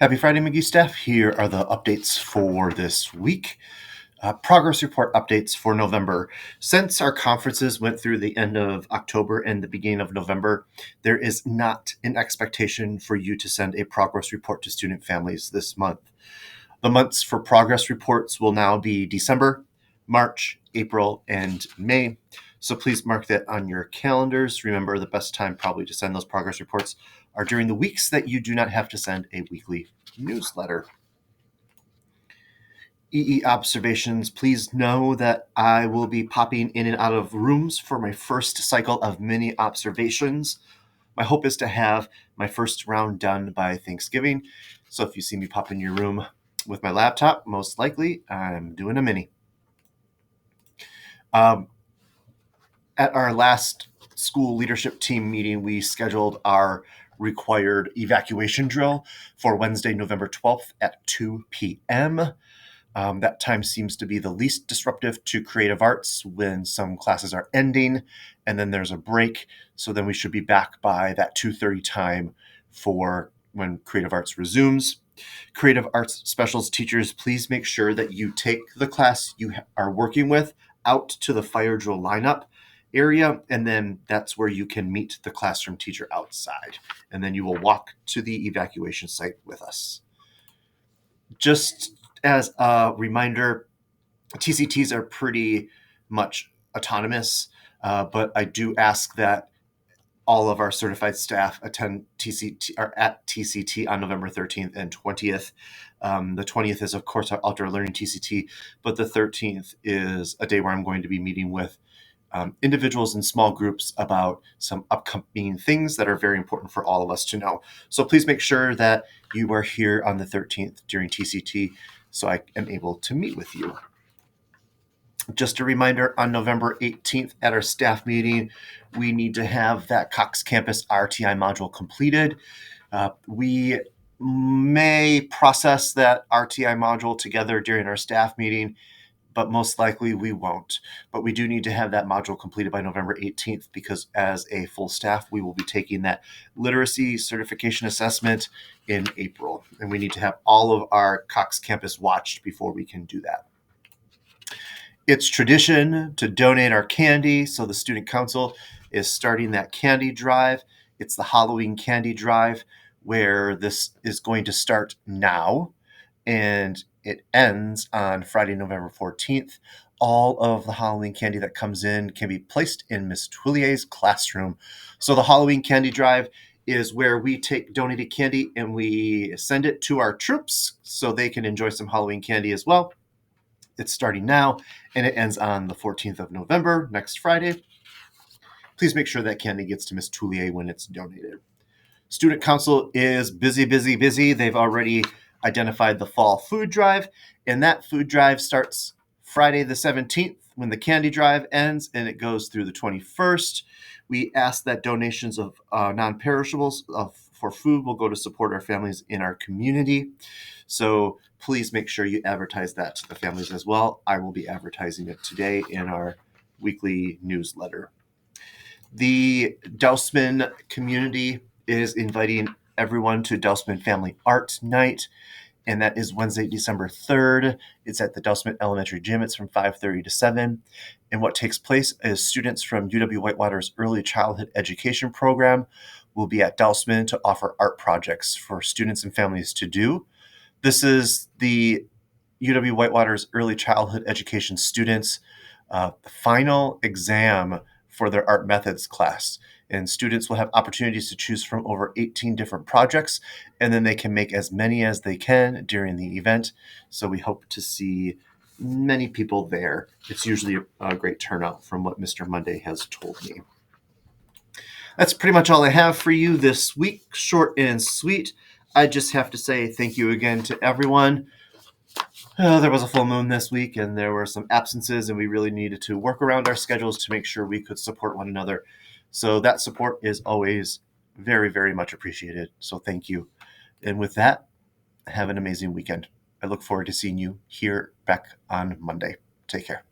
Happy Friday, McGee staff. Here are the updates for this week. Progress report updates for November. Since our conferences went through the end of October and the beginning of November, there is not an expectation for you to send a progress report to student families this month. The months for progress reports will now be December, March, April, and May. So please mark that on your calendars. Remember, the best time probably to send those progress reports are during the weeks that you do not have to send a weekly newsletter. EE observations, please know that I will be popping in and out of rooms for my first cycle of mini observations. My hope is to have my first round done by Thanksgiving. So if you see me pop in your room with my laptop, most likely I'm doing a mini. At our last school leadership team meeting, we scheduled our required evacuation drill for Wednesday, November 12th at 2 p.m. That time seems to be the least disruptive to creative arts when some classes are ending and then there's a break. So then we should be back by that 2:30 time for when creative arts resumes. Creative arts specials teachers, please make sure that you take the class you are working with out to the fire drill lineup area, and then that's where you can meet the classroom teacher outside. And then you will walk to the evacuation site with us. Just as a reminder, TCTs are pretty much autonomous, but I do ask that all of our certified staff attend TCT or at TCT on November 13th and 20th. The 20th is, of course, our outdoor learning TCT, but the 13th is a day where I'm going to be meeting with individuals in small groups about some upcoming things that are very important for all of us to know. So please make sure that you are here on the 13th during TCT so I am able to meet with you. Just a reminder, on November 18th at our staff meeting, we need to have that Cox Campus RTI module completed. We may process that RTI module together during our staff meeting, but most likely we won't. But we do need to have that module completed by November 18th because as a full staff, we will be taking that literacy certification assessment in April. And we need to have all of our Cox Campus watched before we can do that. It's tradition to donate our candy, so the Student Council is starting that candy drive. It's the Halloween candy drive where this is going to start now, and it ends on Friday, November 14th. All of the Halloween candy that comes in can be placed in Miss Twillier's classroom. So the Halloween candy drive is where we take donated candy and we send it to our troops so they can enjoy some Halloween candy as well. It's starting now, and it ends on the 14th of November, next Friday. Please make sure that candy gets to Miss Twillier when it's donated. Student Council is busy. They've already identified the fall food drive, and that food drive starts Friday the 17th when the candy drive ends, and it goes through the 21st. We ask that donations of non-perishables for food will go to support our families in our community. So please make sure you advertise that to the families as well. I will be advertising it today in our weekly newsletter. The Dousman community is inviting everyone to Dousman Family Art Night, and that is Wednesday, December 3rd. It's at the Dousman Elementary Gym. It's from 5:30 to 7. And what takes place is students from UW-Whitewater's Early Childhood Education program will be at Dousman to offer art projects for students and families to do. This is the UW-Whitewater's Early Childhood Education students' final exam for their art methods class. And students will have opportunities to choose from over 18 different projects, and then they can make as many as they can during the event. So we hope to see many people there. It's usually a great turnout from what Mr. Monday has told me. That's pretty much all I have for you this week, short and sweet. I just have to say thank you again to everyone. There was a full moon this week, and there were some absences, and we really needed to work around our schedules to make sure we could support one another. So that support is always very, very much appreciated. So thank you. And with that, have an amazing weekend. I look forward to seeing you here back on Monday. Take care.